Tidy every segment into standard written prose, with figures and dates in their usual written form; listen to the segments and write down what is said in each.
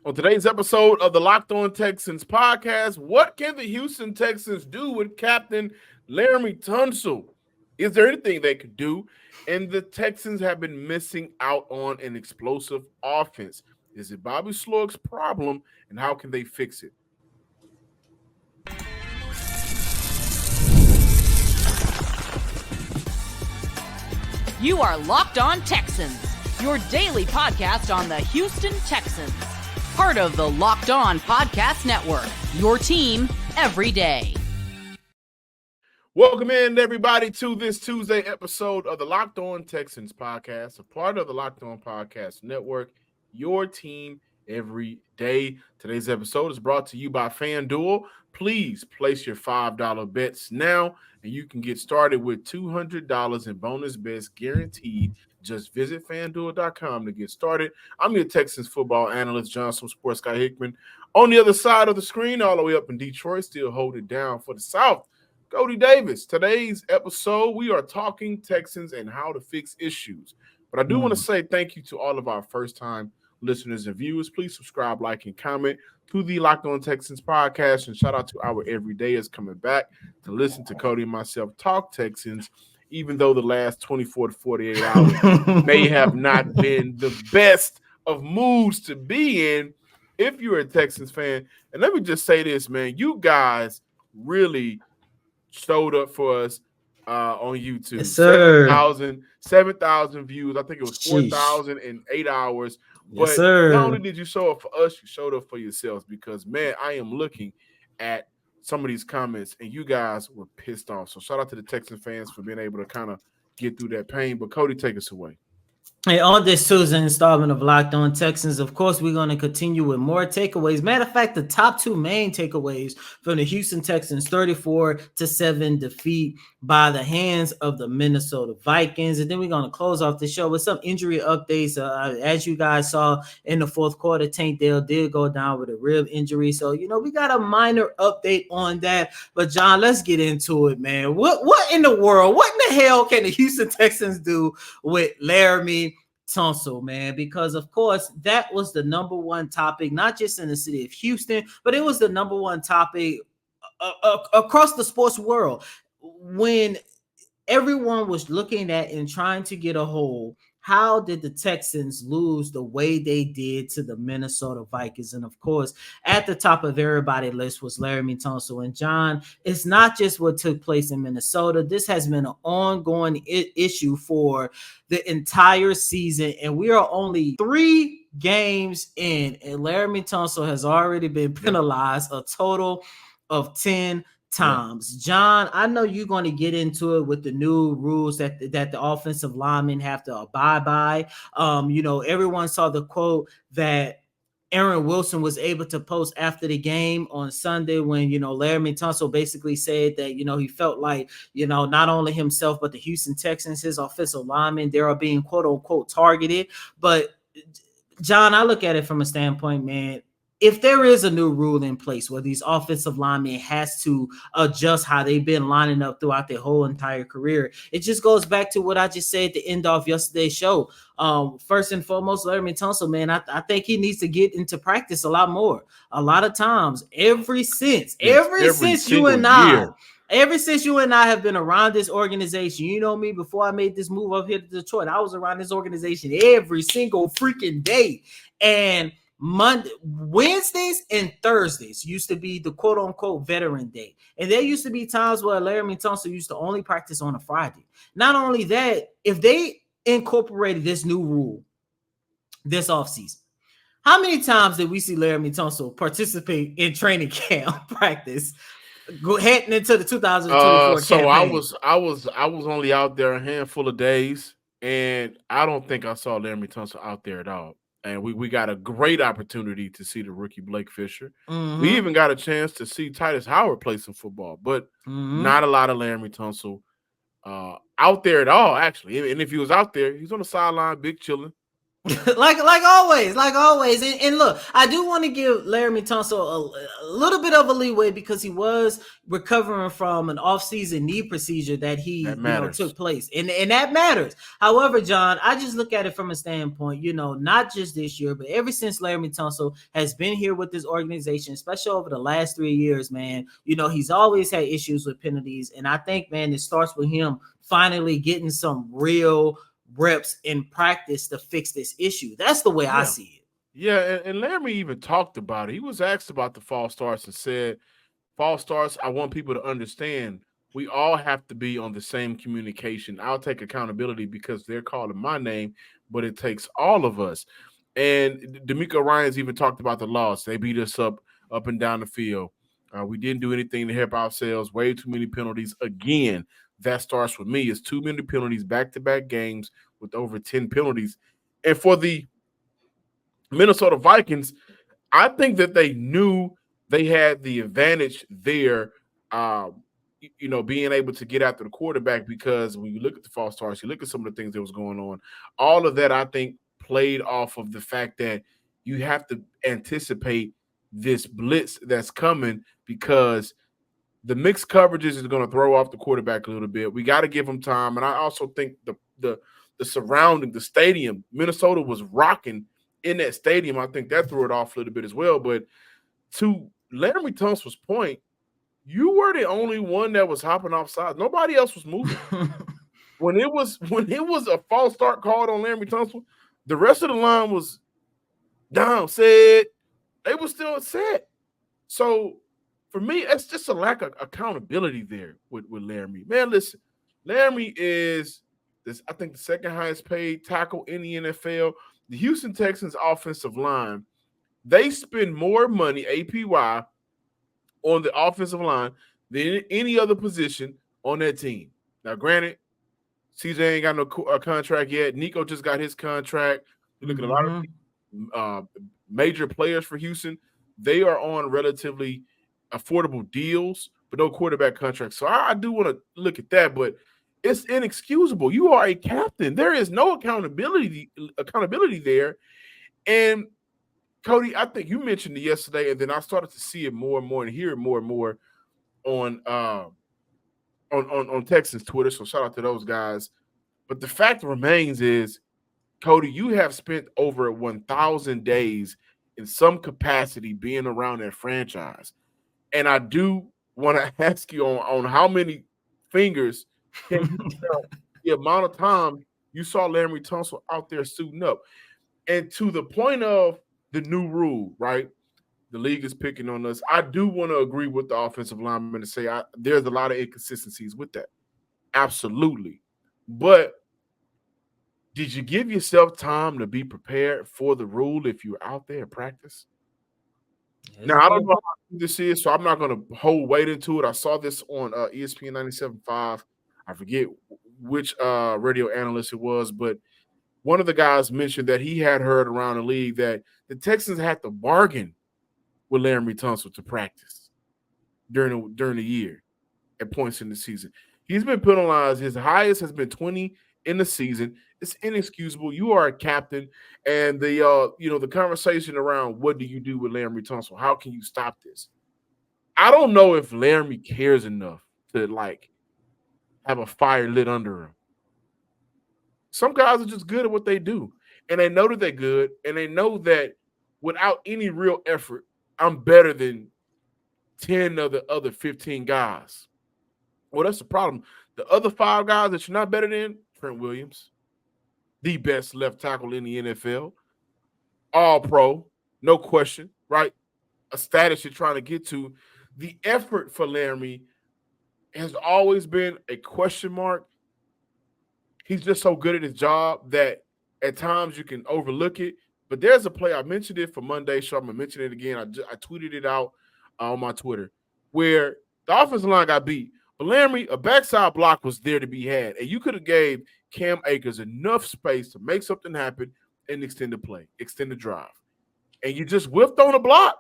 On today's episode of the Locked On Texans podcast, what can the Houston Texans do with Captain Laremy Tunsil? Is there anything they could do? And the Texans have been missing out on an explosive offense. Is it Bobby Slowik's problem, and how can they fix it? You are Locked On Texans, your daily podcast on the Houston Texans. Part of the Locked On Podcast Network, your team every day. Welcome in, everybody, to this Tuesday episode of the Locked On Texans podcast, a part of the Locked On Podcast Network, your team every day. Today's episode is brought to you by FanDuel. Please place your $5 bets now, and you can get started with $200 in bonus bets guaranteed. Just visit FanDuel.com to get started. I'm your Texans football analyst, Johnson Sports Guy Hickman. On the other side of the screen, all the way up in Detroit, still holding it down for the South, Cody Davis. Today's episode, we are talking Texans and how to fix issues. But I do want to say thank you to all of our first-time listeners and viewers. Please subscribe, like, and comment to the Locked On Texans podcast. And shout out to our everydayers coming back to listen to Cody and myself talk Texans, even though the last 24 to 48 hours may have not been the best of moods to be in if you're a Texans fan. And let me just say this, man. You guys really showed up for us on YouTube. Yes, sir. 7,000 views. I think it was 4,000 in 8 hours. But Yes, sir. not only did you show up for us, you showed up for yourselves because, man, I am looking at some of these comments, and you guys were pissed off. So shout out to the Texan fans for being able to kind of get through that pain. But, Cody, take us away. Hey, on this Tuesday installment of Locked On Texans, of course, we're going to continue with more takeaways. Matter of fact, the top two main takeaways from the Houston Texans 34-7 defeat by the hands of the Minnesota Vikings. And then we're going to close off the show with some injury updates. As you guys saw in the fourth quarter, Tank Dell did go down with a rib injury. So, we got a minor update on that. But, John, let's get into it, man. What in the world, what in the hell can the Houston Texans do with Laremy Tunsil, man? Because of course that was the number one topic, not just in the city of Houston, but it was the number one topic across the sports world when everyone was looking at and trying to get a hold. How did the Texans lose the way they did to the Minnesota Vikings? And of course, at the top of everybody's list was Laremy Tunsil. And John, it's not just what took place in Minnesota. This has been an ongoing issue for the entire season. And we are only 3 games in, and Laremy Tunsil has already been penalized a total of 10 times. John, I know you're going to get into it with the new rules that the offensive linemen have to abide by. Everyone saw the quote that Aaron Wilson was able to post after the game on Sunday when, Laremy Tunsil basically said that, he felt like, not only himself, but the Houston Texans, his offensive linemen, they are being quote unquote targeted. But John, I look at it from a standpoint, man, if there is a new rule in place where these offensive linemen has to adjust how they've been lining up throughout their whole entire career, it just goes back to what I just said at the end of yesterday's show. First and foremost, Laremy Tunsil, man, I think he needs to get into practice a lot more. A lot of times, ever since you and I have been around this organization, you know me, before I made this move up here to Detroit, I was around this organization every single freaking day. And Wednesdays and Thursdays used to be the quote unquote veteran day. And there used to be times where Laremy Tunsil used to only practice on a Friday. Not only that, if they incorporated this new rule this offseason, how many times did we see Laremy Tunsil participate in training camp practice heading into the 2024 so campaign? I was only out there a handful of days, and I don't think I saw Laremy Tunsil out there at all. And we got a great opportunity to see the rookie Blake Fisher. Mm-hmm. We even got a chance to see Titus Howard play some football, but not a lot of Laremy Tunsil out there at all, actually. And if he was out there, he's on the sideline, big chilling, like always. And look, I do want to give Laremy Tunsil a little bit of a leeway because he was recovering from an off-season knee procedure that That he, matters. took place, and that matters. However, John, I just look at it from a standpoint, not just this year, but ever since Laremy Tunsil has been here with this organization, especially over the last 3 years, man. He's always had issues with penalties, and I think, man, it starts with him finally getting some real reps in practice to fix this issue. That's the way I Yeah. see it. Yeah, and Laremy even talked about it. He was asked about the false starts and said, false starts, I want people to understand we all have to be on the same communication. I'll take accountability because they're calling my name, but it takes all of us. And D'Amico Ryans even talked about the loss. They beat us up and down the field. We didn't do anything to help ourselves. Way too many penalties. Again, that starts with me. It's too many penalties, back-to-back games with over 10 penalties. And for the Minnesota Vikings, I think that they knew they had the advantage there, being able to get after the quarterback because when you look at the false starts, you look at some of the things that was going on, all of that I think played off of the fact that you have to anticipate this blitz that's coming because the mixed coverages is going to throw off the quarterback a little bit. We got to give him time, and I also think the surrounding the stadium, Minnesota was rocking in that stadium. I think that threw it off a little bit as well. But to Laremy Tunsil's point, you were the only one that was hopping off sides. Nobody else was moving. When it was a false start called on Laremy Tunsil, the rest of the line was down, set. They were still set. So for me, it's just a lack of accountability there with Laremy. Man, listen, Laremy is this, I think, the second highest paid tackle in the NFL. The Houston Texans offensive line, they spend more money, APY, on the offensive line than any other position on that team. Now, granted, CJ ain't got no contract yet. Nico just got his contract. You look at a lot of major players for Houston. They are on relatively affordable deals, but no quarterback contracts. So I do want to look at that, but it's inexcusable. You are a captain. There is no accountability there. And Cody, I think you mentioned it yesterday, and then I started to see it more and more and hear it more and more on Texans Twitter. So shout out to those guys. But the fact remains is, Cody, you have spent over 1,000 days in some capacity being around that franchise. And I do want to ask you on how many fingers can you tell the amount of time you saw Laremy Tunsil out there suiting up. And to the point of the new rule, right? The league is picking on us. I do want to agree with the offensive lineman to say there's a lot of inconsistencies with that. Absolutely. But did you give yourself time to be prepared for the rule if you're out there at practice? Now, I don't know how this is, so I'm not going to hold weight into it. I saw this on ESPN 97.5. I forget which radio analyst it was, but one of the guys mentioned that he had heard around the league that the Texans had to bargain with Laremy Tunsil to practice during the year at points in the season. He's been penalized. His highest has been 20 in the season. It's inexcusable. You are a captain, and the conversation around what do you do with Laremy Tunsil? How can you stop this? I don't know if Laremy cares enough to have a fire lit under him. Some guys are just good at what they do, and they know that they're good, and they know that without any real effort, I'm better than 10 of the other 15 guys. Well, that's the problem. The other 5 guys that you're not better than, Trent Williams, the best left tackle in the NFL, all pro, no question, right? A status you're trying to get to. The effort for Laremy has always been a question mark. He's just so good at his job that at times you can overlook it. But there's a play, I mentioned it for Monday, so I'm going to mention it again. I tweeted it out on my Twitter, where the offensive line got beat. But Laremy, a backside block was there to be had. And you could have gave Cam Akers enough space to make something happen and extend the play, extend the drive. And you just whiffed on a block.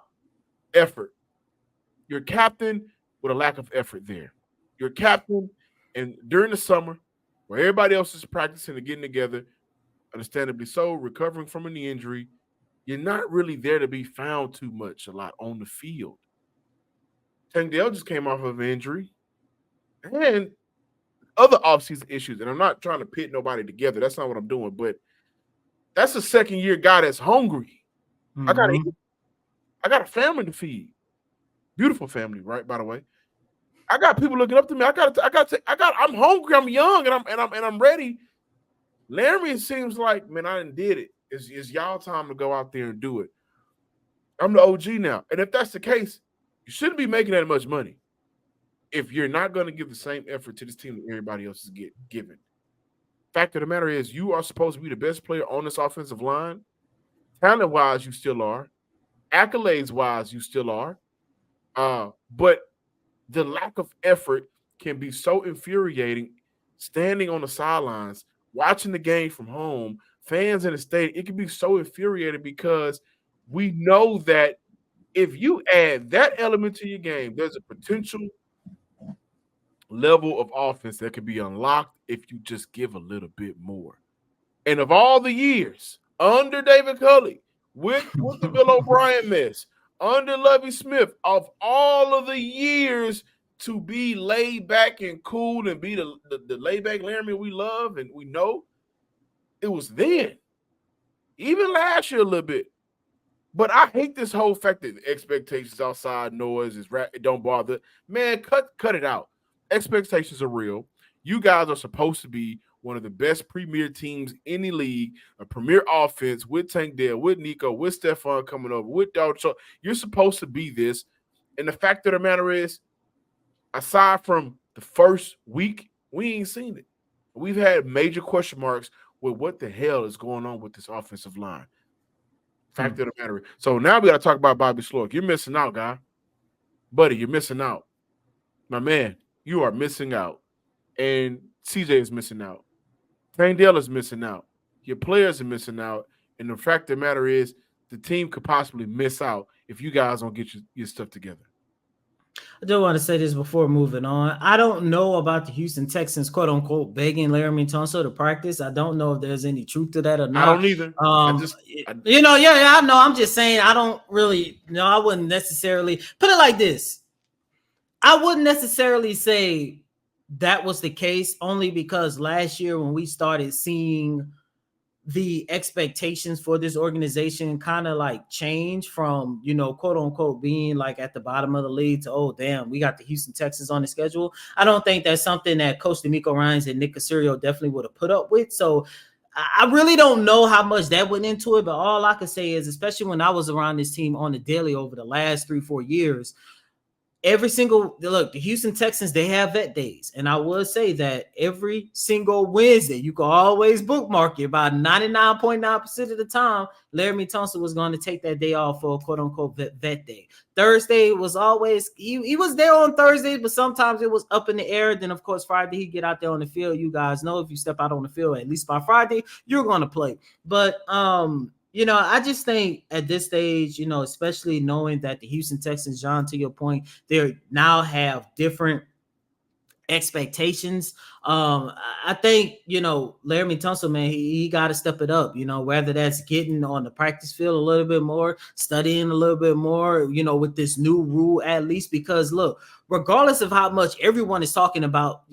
Effort. You're captain with a lack of effort there. You're captain, and during the summer, where everybody else is practicing and getting together, understandably so, recovering from an injury. You're not really there to be found too much a lot on the field. Tank Dell just came off of an injury and other offseason issues. And I'm not trying to pit nobody together. That's not what I'm doing. But that's a second-year guy that's hungry. Mm-hmm. I got a family to feed. Beautiful family, right? By the way, I got people looking up to me. I'm hungry. I'm young, and I'm ready. Laremy seems like, man, I done did it. It's y'all time to go out there and do it. I'm the OG now, and if that's the case, you shouldn't be making that much money if you're not going to give the same effort to this team that everybody else is giving. Fact of the matter is, you are supposed to be the best player on this offensive line. Talent-wise, you still are. Accolades-wise, you still are. But the lack of effort can be so infuriating. Standing on the sidelines, watching the game from home, fans in the stadium, it can be so infuriating because we know that if you add that element to your game, there's a potential level of offense that can be unlocked if you just give a little bit more. And of all the years under David Culley, with the Bill O'Brien mess, under Lovie Smith, of all of the years to be laid back and cool and be the laid back Laremy we love and we know, it was then. Even last year a little bit. But I hate this whole fact that expectations outside noise is it don't bother. Man, cut it out. Expectations are real. You guys are supposed to be one of the best premier teams in the league, a premier offense with Tank Dell, with Nico, with Stephon coming over, with Dog. So you're supposed to be this. And the fact of the matter is, aside from the first week, we ain't seen it. We've had major question marks with what the hell is going on with this offensive line. Fact of the matter. So now we got to talk about Bobby Slowik. You're missing out, guy. Buddy, you're missing out. My man, you are missing out. And CJ is missing out. Tank Dell is missing out. Your players are missing out. And the fact of the matter is, the team could possibly miss out if you guys don't get your stuff together. I do want to say this before moving on. I don't know about the Houston Texans, quote unquote, begging Laremy Tunsil to practice. I don't know if there's any truth to that or not. I don't either. I know. I'm just saying I don't really know. I wouldn't necessarily put it like this. I wouldn't necessarily say that was the case, only because last year when we started seeing the expectations for this organization kind of like change from, quote unquote, being like at the bottom of the league to, oh, damn, we got the Houston Texans on the schedule. I don't think that's something that Coach D'Amico Ryans and Nick Caserio definitely would have put up with. So I really don't know how much that went into it, but all I could say is, especially when I was around this team on the daily over the last 3-4 years, the Houston Texans, they have vet days. And I will say that every single Wednesday, you can always bookmark it. About 99.9% of the time, Laremy Tunsil was going to take that day off for a quote-unquote vet day. Thursday was always, he was there on Thursdays, but sometimes it was up in the air. Then, of course, Friday, he'd get out there on the field. You guys know if you step out on the field, at least by Friday, you're going to play. But, I just think at this stage, especially knowing that the Houston Texans, John, to your point, they now have different expectations. I think, Laremy Tunsil, man, he got to step it up, whether that's getting on the practice field a little bit more, studying a little bit more, with this new rule at least, because look, regardless of how much everyone is talking about,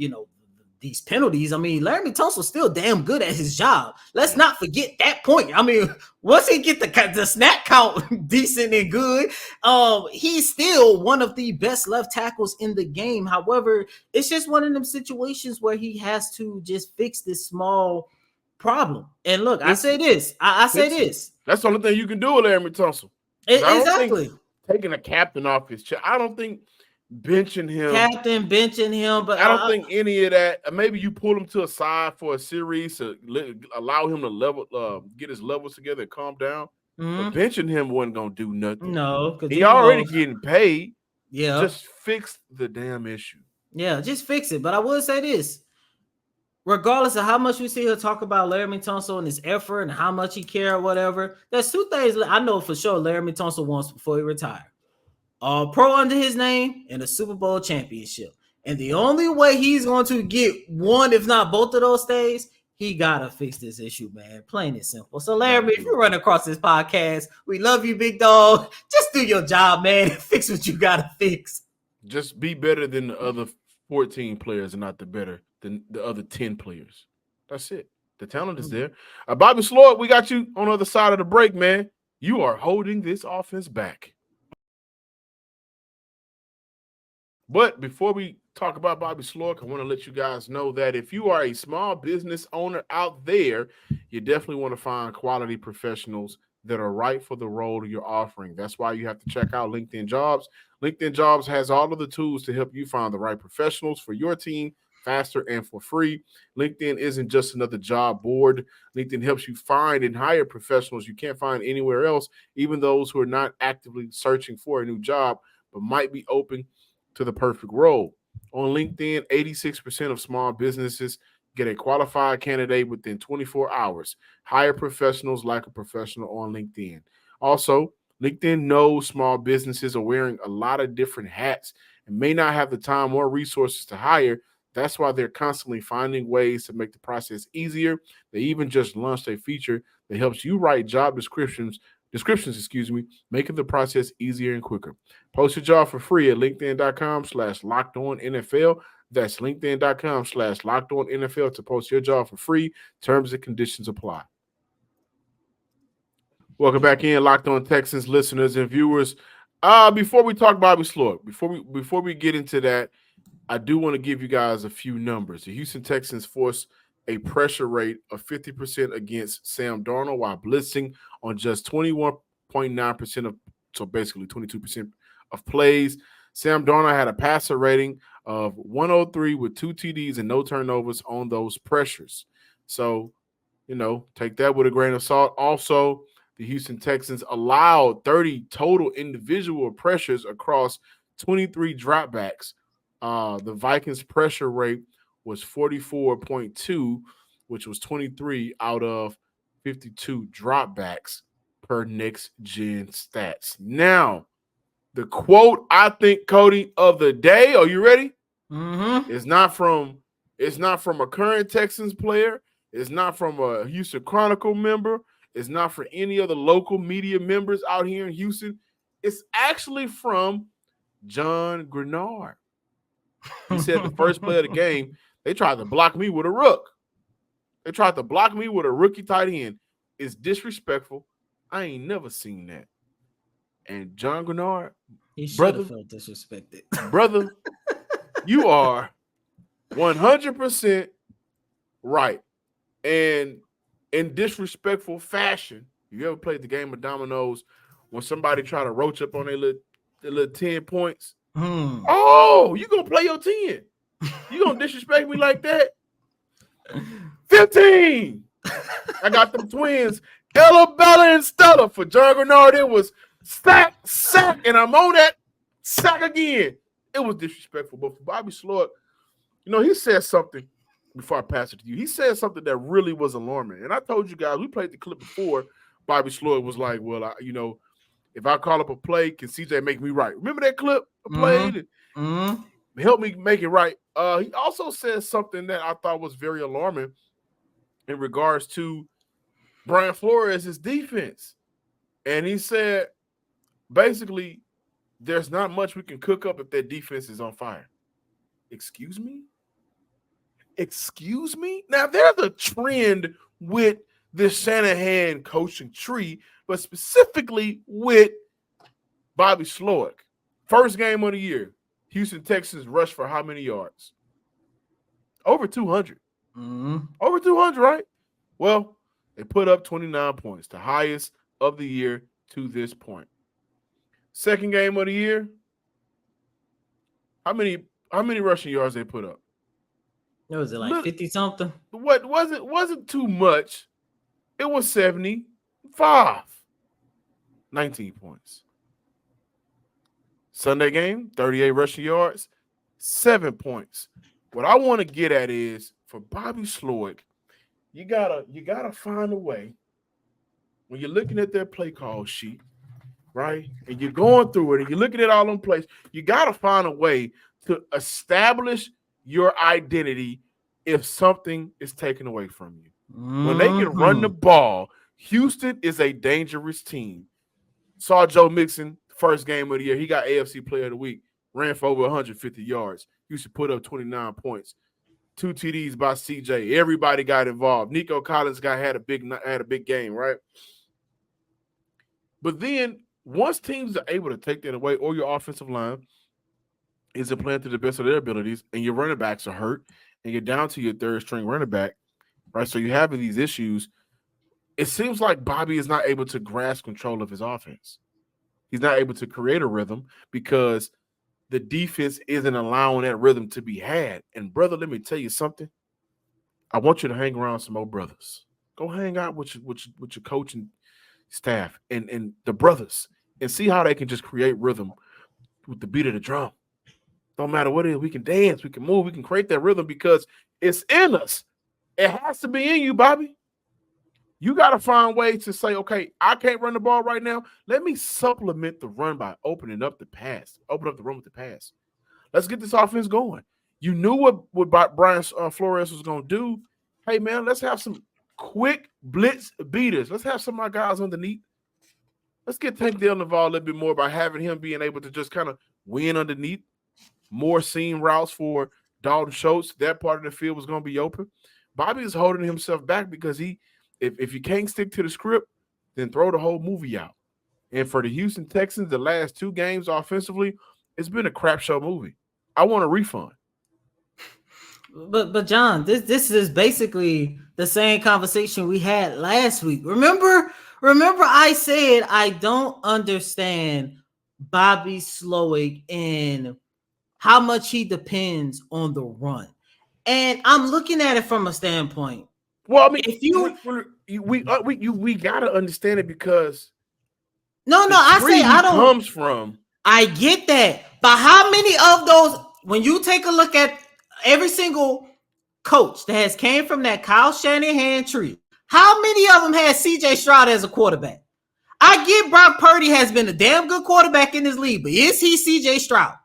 these penalties, I mean, Laremy Tunsil's still damn good at his job. Let's not forget that point. I mean, once he get the snap count decent and good, he's still one of the best left tackles in the game. However, it's just one of them situations where he has to just fix this small problem. And look, I say this. That's the only thing you can do with Laremy Tunsil. Exactly. Taking a captain off his chest, I don't think benching him, but I don't think any of that. Maybe you pull him to a side for a series to allow him to get his levels together and calm down. Mm-hmm. But benching him wasn't gonna do nothing. No, he already getting paid. Yeah, just fix the damn issue. Yeah, just fix it. But I will say this: regardless of how much we see her talk about Laremy Tunsil and his effort and how much he care or whatever, there's two things I know for sure Laremy Tunsil wants before he retires. Pro under his name and a Super Bowl championship. And the only way he's going to get one, if not both of those things, he gotta fix this issue, man. Plain and simple. So, Laremy, if you run across this podcast, we love you, big dog. Just do your job, man. Fix what you gotta fix. Just be better than the other 14 players and not better than the other 10 players. That's it. The talent is there. Bobby Slowik, we got you on the other side of the break, man. You are holding this offense back. But before we talk about Bobby Slowik, I want to let you guys know that if you are a small business owner out there, you definitely want to find quality professionals that are right for the role you're offering. That's why you have to check out LinkedIn Jobs. LinkedIn Jobs has all of the tools to help you find the right professionals for your team faster and for free. LinkedIn isn't just another job board. LinkedIn helps you find and hire professionals you can't find anywhere else, even those who are not actively searching for a new job, but might be open to the perfect role. On LinkedIn, 86% of small businesses get a qualified candidate within 24 hours. Hire professionals like a professional on LinkedIn. Also, LinkedIn knows small businesses are wearing a lot of different hats and may not have the time or resources to hire. That's why they're constantly finding ways to make the process easier. They even just launched a feature that helps you write job descriptions, making the process easier and quicker. Post your job for free at linkedin.com/lockedonnfl. That's linkedin.com/lockedonnfl to post your job for free. Terms and conditions apply. Welcome back in, Locked On Texans listeners and viewers. Before we talk Bobby Slowik, before we get into that, I do want to give you guys a few numbers. The Houston Texans forced a pressure rate of 50% against Sam Darnold while blitzing on just 21.9% of, so basically 22% of plays. Sam Darnold had a passer rating of 103 with 2 TDs and no turnovers on those pressures. So, take that with a grain of salt. Also, the Houston Texans allowed 30 total individual pressures across 23 dropbacks. The Vikings pressure rate was 44.2, which was 23 out of 52 dropbacks per Next Gen Stats. Now, the quote I think, Cody, of the day. Are you ready? Mm-hmm. It's not from a current Texans player. It's not from a Houston Chronicle member. It's not for any other local media members out here in Houston. It's actually from John Grenard. He said the first play of the game, they tried to block me with a rook. They tried to block me with a rookie tight end. It's disrespectful. I ain't never seen that. And John Grenard, he should have felt disrespected. Brother, you are 100% right. And in disrespectful fashion, you ever played the game of dominoes when somebody try to roach up on their little 10 points? Oh, you gonna play your 10. You gonna disrespect me like that? 15. I got them twins, Ella, Bella, and Stella. For John Grenard, it was sack, and I'm on that sack again. It was disrespectful. But for Bobby Slowik, he said something before I pass it to you. He said something that really was alarming. And I told you guys, we played the clip before. Bobby Slowik was like, well, if I call up a play, can CJ make me right? Remember that clip I played? Help me make it right. He also said something that I thought was very alarming in regards to Brian Flores' defense. And he said, basically, there's not much we can cook up if that defense is on fire. Excuse me? Now, there's a trend with this Shanahan coaching tree, but specifically with Bobby Slowik. First game of the year, Houston Texans rushed for how many yards? Over 200. Over 200, right? Well, they put up 29 points, the highest of the year to this point. Second game of the year, how many rushing yards they put up? What was it, like 50 something? What wasn't too much. It was 75. 19 points. Sunday game, 38 rushing yards, 7 points. What I want to get at is for Bobby Slowik, you gotta find a way when you're looking at their play call sheet, right? And you're going through it and you're looking at all them plays, you gotta find a way to establish your identity if something is taken away from you. When they can run the Mm-hmm. ball, Houston is a dangerous team. Saw Joe Mixon, first game of the year. He got AFC Player of the Week, ran for over 150 yards. Houston put up 29 points. 2 TDs by CJ. Everybody got involved. Nico Collins had a big game, right? But then once teams are able to take that away, or your offensive line isn't playing to the best of their abilities, and your running backs are hurt, and you're down to your third string running back, right? So you're having these issues. It seems like Bobby is not able to grasp control of his offense. He's not able to create a rhythm because the defense isn't allowing that rhythm to be had. And brother, let me tell you something. I want you to hang around some old brothers. Go hang out with your coaching staff and the brothers and see how they can just create rhythm with the beat of the drum. Don't matter what it is, we can dance, we can move, we can create that rhythm because it's in us. It has to be in you, Bobby. You got to find ways to say, okay, I can't run the ball right now. Let me supplement the run by opening up the pass, open up the run with the pass. Let's get this offense going. You knew what Brian Flores was going to do. Hey, man, let's have some quick blitz beaters. Let's have some of my guys underneath. Let's get Tank Dell involved a little bit more by having him being able to just kind of win underneath. More seam routes for Dalton Schultz. That part of the field was going to be open. Bobby is holding himself back because if you can't stick to the script, then throw the whole movie out. And for the Houston Texans, the last 2 games offensively, it's been a crap show movie. I want a refund. But John, this is basically the same conversation we had last week. Remember I said I don't understand Bobby Slowik and how much he depends on the run. And I'm looking at it from a standpoint. Well, I mean, If you we gotta understand it because no, the I tree say I he don't. comes from. I get that, but how many of those? When you take a look at every single coach that has came from that Kyle Shanahan tree, how many of them had CJ Stroud as a quarterback? I get Brock Purdy has been a damn good quarterback in this league, but is he CJ Stroud?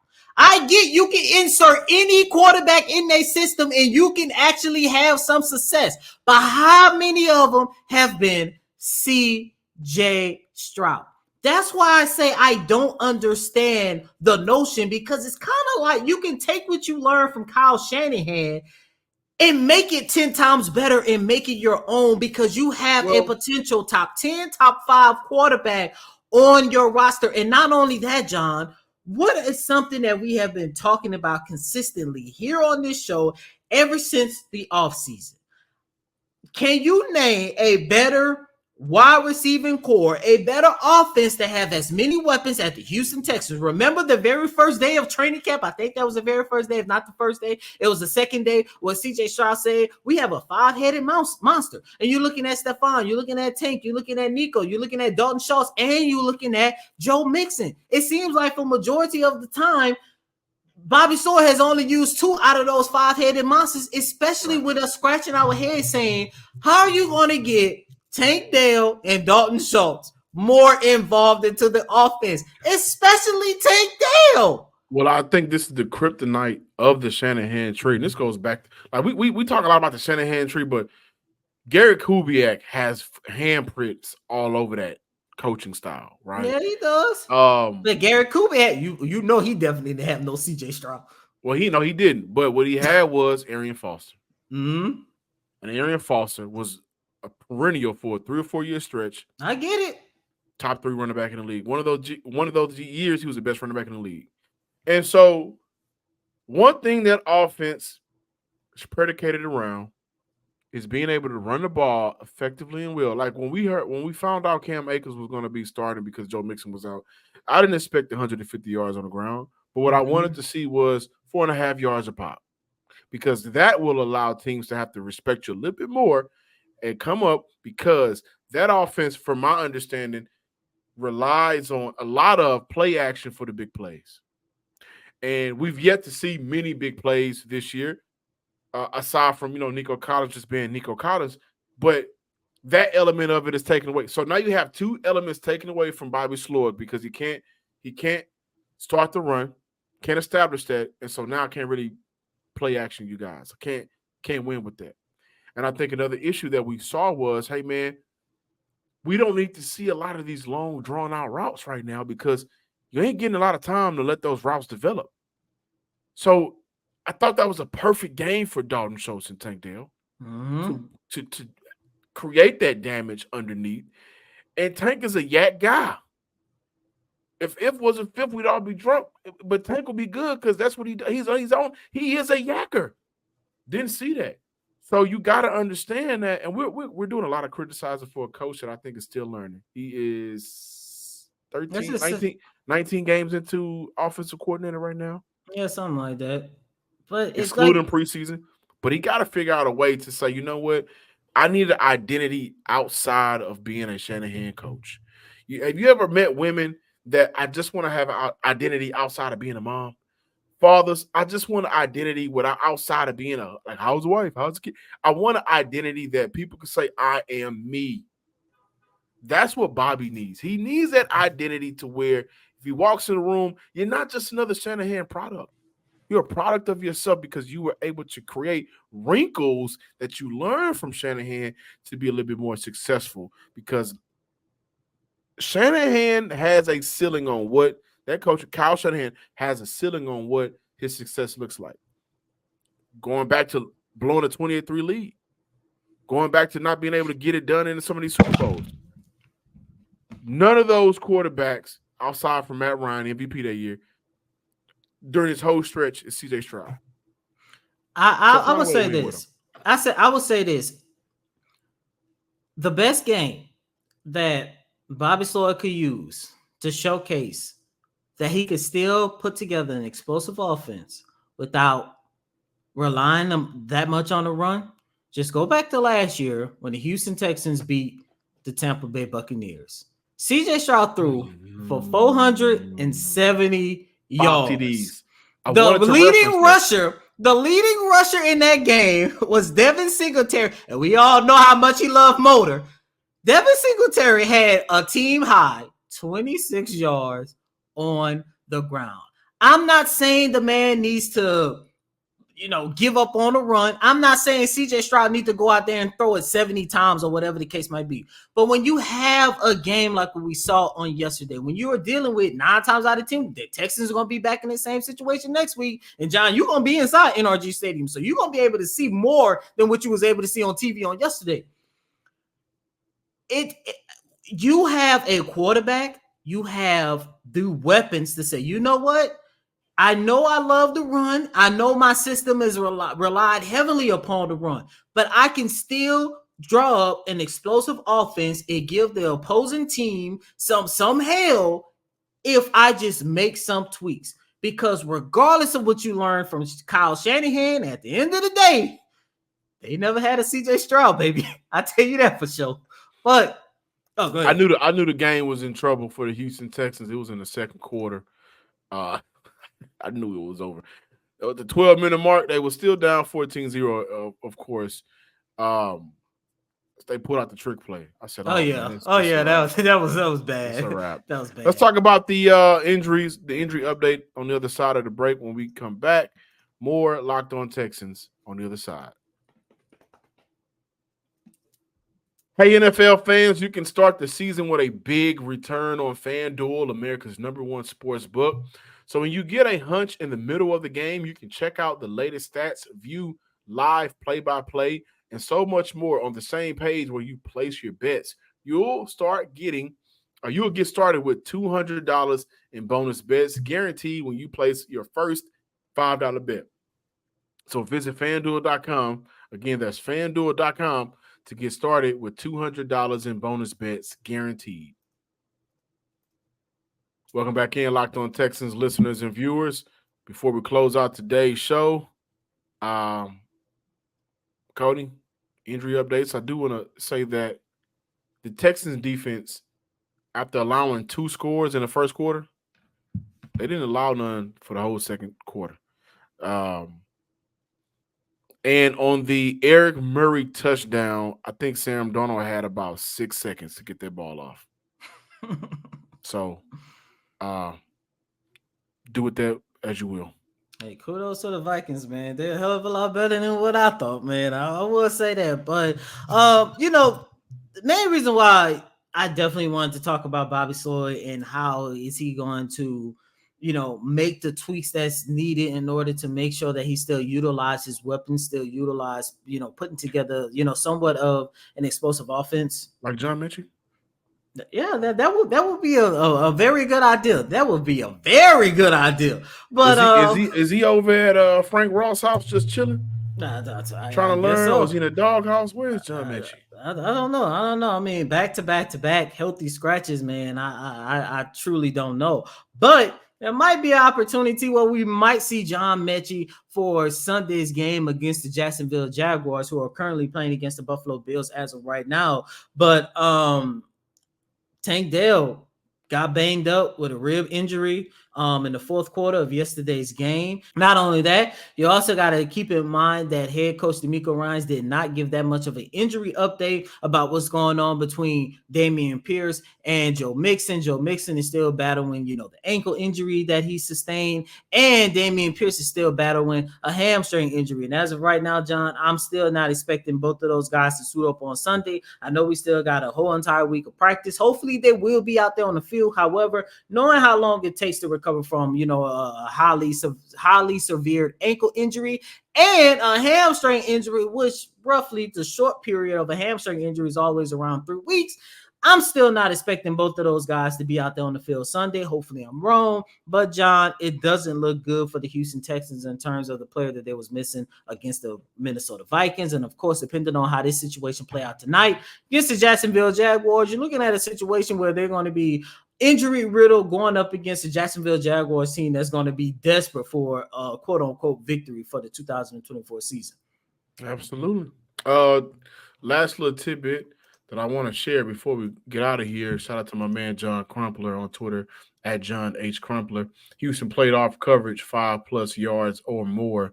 I get you can insert any quarterback in their system and you can actually have some success. But how many of them have been CJ Stroud? That's why I say I don't understand the notion because it's kind of like you can take what you learn from Kyle Shanahan and make it 10 times better and make it your own because you have a potential top 10, top 5 quarterback on your roster. And not only that, John, what is something that we have been talking about consistently here on this show ever since the offseason? Can you name a better wide receiving core, a better offense that have as many weapons as the Houston Texans? Remember the very first day of training camp? I think that was the very first day, if not the first day. It was the second day where CJ Stroud said, we have a 5-headed monster. And you're looking at Stephon, you're looking at Tank, you're looking at Nico, you're looking at Dalton Schultz, and you're looking at Joe Mixon. It seems like for majority of the time, Bobby Sawyer has only used 2 out of those 5-headed monsters, especially with us scratching our heads saying, how are you going to get Tank Dell and Dalton Schultz more involved into the offense, especially Tank Dell? Well, I think this is the kryptonite of the Shanahan tree. And this goes back, like we talk a lot about the Shanahan tree, but Gary Kubiak has handprints all over that coaching style, right? Yeah, he does. But Gary Kubiak, you know he definitely didn't have no CJ Stroud. Well, he didn't, but what he had was Arian Foster. Mm-hmm. And Arian Foster was a perennial for a 3 or 4 year stretch. I get it. Top 3 running back in the league. One of those years, he was the best running back in the league. And so, one thing that offense is predicated around is being able to run the ball effectively and well. Like when we found out Cam Akers was going to be starting because Joe Mixon was out, I didn't expect 150 yards on the ground. But what I wanted to see was 4.5 yards a pop, because that will allow teams to have to respect you a little bit more and come up, because that offense, from my understanding, relies on a lot of play action for the big plays. And we've yet to see many big plays this year, aside from, Nico Collins just being Nico Collins. But that element of it is taken away. So now you have 2 elements taken away from Bobby Slowik because he can't start the run, can't establish that. And so now I can't really play action you guys. I can't Can't win with that. And I think another issue that we saw was, hey man, we don't need to see a lot of these long, drawn out routes right now because you ain't getting a lot of time to let those routes develop. So I thought that was a perfect game for Dalton Schultz and Tank Dell to create that damage underneath. And Tank is a yak guy. If wasn't fifth, we'd all be drunk. But Tank will be good because that's what he does. He's on. He is a yacker. Didn't see that. So you got to understand that. And we're doing a lot of criticizing for a coach that I think is still learning. He is 19 games into offensive coordinator right now. Yeah, something like that. But it's excluding preseason. But he got to figure out a way to say, you know what? I need an identity outside of being a Shanahan coach. Have you ever met women that I just want to have an identity outside of being a mom? Fathers, I just want an identity without outside of being how's the wife? How's the kid? I want an identity that people can say, I am me. That's what Bobby needs. He needs that identity to where if he walks in the room, you're not just another Shanahan product. You're a product of yourself because you were able to create wrinkles that you learn from Shanahan to be a little bit more successful. Because Shanahan has a ceiling on what that coach, Kyle Shanahan, has a ceiling on what his success looks like. Going back to blowing a 28-3 lead, going back to not being able to get it done in some of these Super Bowls. None of those quarterbacks, outside from Matt Ryan, MVP that year, during his whole stretch is CJ Stroud. I would say this. I would say this. The best game that Bobby Slowik could use to showcase that he could still put together an explosive offense without relying that much on the run. Just go back to last year when the Houston Texans beat the Tampa Bay Buccaneers. CJ Stroud threw for 470 yards. The leading rusher in that game was Devin Singletary, and we all know how much he loved Motor. Devin Singletary had a team high 26 yards on the ground. I'm not saying the man needs to, give up on the run. I'm not saying CJ Stroud needs to go out there and throw it 70 times or whatever the case might be. But when you have a game like what we saw on yesterday, when you are dealing with 9 times out of 10, the Texans are going to be back in the same situation next week. And John, you're going to be inside NRG Stadium. So you're going to be able to see more than what you was able to see on TV on yesterday. You have a quarterback, you have the weapons to say, you know what? I know I love the run. I know my system is relied heavily upon the run, but I can still draw up an explosive offense and give the opposing team some hell if I just make some tweaks. Because regardless of what you learn from Kyle Shanahan, at the end of the day, they never had a CJ Stroud, baby. I tell you that for sure. But go ahead. I knew the game was in trouble for the Houston Texans. It was in the second quarter. I knew it was over. At the 12-minute mark, they were still down 14-0, of course. They pulled out the trick play. I said, that was bad. It's a wrap. That was bad. Let's talk about the injuries, the injury update on the other side of the break. When we come back, more Locked On Texans on the other side. Hey, NFL fans, you can start the season with a big return on FanDuel, America's #1 sports book. So when you get a hunch in the middle of the game, you can check out the latest stats, view live play-by-play, and so much more on the same page where you place your bets. You'll get started with $200 in bonus bets guaranteed when you place your first $5 bet. So visit FanDuel.com. Again, that's FanDuel.com to get started with $200 in bonus bets guaranteed. Welcome back in, Locked On Texans listeners and viewers. Before we close out today's show, Cody, injury updates. I do want to say that the Texans defense, after allowing 2 scores in the first quarter, they didn't allow none for the whole second quarter. And on the Eric Murray touchdown, I think Sam Darnold had about 6 seconds to get that ball off. So do with that as you will. Hey, kudos to the Vikings, man. They're a hell of a lot better than what I thought, man. I will say that. But the main reason why I definitely wanted to talk about Bobby Slowik and how is he going to, make the tweaks that's needed in order to make sure that he still utilize his weapons, still utilize, putting together, somewhat of an explosive offense. Like John Mechie? Yeah, that would be a very good idea. That would be a very good idea. But is he over at Frank Ross' house just chilling? I Trying to learn, so. or is he in a doghouse? Where is John Mechie? I don't know. I mean, back to back healthy scratches, man. I truly don't know. But there might be an opportunity where we might see John Mechie for Sunday's game against the Jacksonville Jaguars, who are currently playing against the Buffalo Bills as of right now. But Tank Dell got banged up with a rib injury in the fourth quarter of yesterday's game. Not only that, you also got to keep in mind that head coach D'Amico Ryans did not give that much of an injury update about what's going on between Dameon Pierce and Joe Mixon. Joe Mixon is still battling, the ankle injury that he sustained, and Dameon Pierce is still battling a hamstring injury. And as of right now, John, I'm still not expecting both of those guys to suit up on Sunday. I know we still got a whole entire week of practice. Hopefully they will be out there on the field. However, knowing how long it takes to recover from, a highly severe ankle injury and a hamstring injury, which roughly the short period of a hamstring injury is always around 3 weeks, I'm still not expecting both of those guys to be out there on the field Sunday. Hopefully I'm wrong. But, John, it doesn't look good for the Houston Texans in terms of the player that they was missing against the Minnesota Vikings. And, of course, depending on how this situation play out tonight against the Jacksonville Jaguars, you're looking at a situation where they're going to be injury riddled going up against the Jacksonville Jaguars team that's going to be desperate for a quote-unquote victory for the 2024 season. Absolutely. Last little tidbit that I want to share before we get out of here. Shout out to my man John Crumpler on Twitter at John H. Crumpler. Houston played off coverage 5+ yards or more.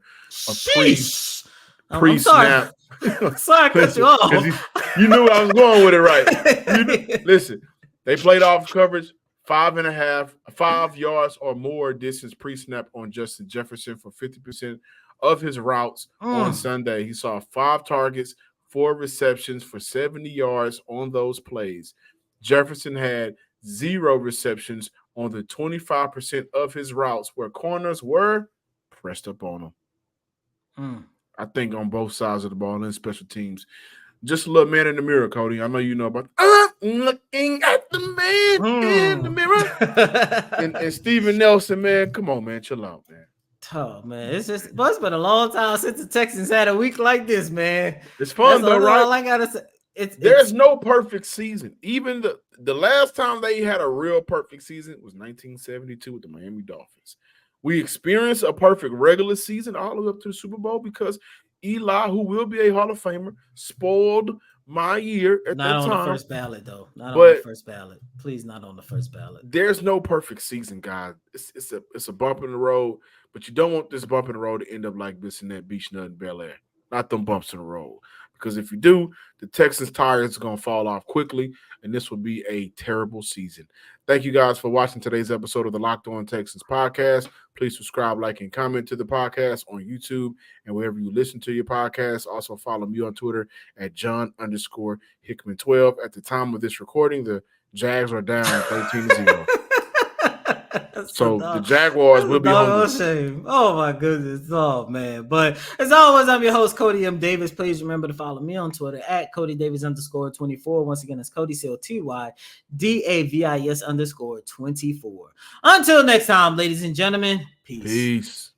Pre-snap. Sorry, I cut you off. You knew I was going with it right. Listen, they played off coverage 5 yards or more distance pre-snap on Justin Jefferson for 50% of his routes on Sunday. He saw 5 targets, 4 receptions for 70 yards on those plays. Jefferson had 0 receptions on the 25% of his routes where corners were pressed up on him. I think on both sides of the ball and special teams. Just a little man in the mirror, Cody. I know you know about looking at the man in the mirror. and Steven Nelson, man, come on, man. Chill out, man. Oh, man. It's been a long time since the Texans had a week like this, man. It's fun, though, right? All I gotta say. There's no perfect season. Even the last time they had a real perfect season was 1972 with the Miami Dolphins. We experienced a perfect regular season all the way up to the Super Bowl because Eli, who will be a Hall of Famer, spoiled my year at that time. Not on the first ballot, though. Not on the first ballot. Please, not on the first ballot. There's no perfect season, guys. It's a bump in the road, but you don't want this bump in the road to end up like Bissonnette, Beach Nut, and Bel Air. Not them bumps in the road. Because if you do, the Texans' tires are going to fall off quickly, and this will be a terrible season. Thank you guys for watching today's episode of the Locked On Texans podcast. Please subscribe, like, and comment to the podcast on YouTube and wherever you listen to your podcast. Also follow me on Twitter at John_Hickman12. At the time of this recording, the Jags are down 13-0. So the Jaguars will be hungry. Shame. Oh my goodness. Oh man. But as always, I'm your host, Cody M. Davis. Please remember to follow me on Twitter at CodyDavis_24. Once again, it's Cody COTYDAVIS_24. Until next time, ladies and gentlemen, peace.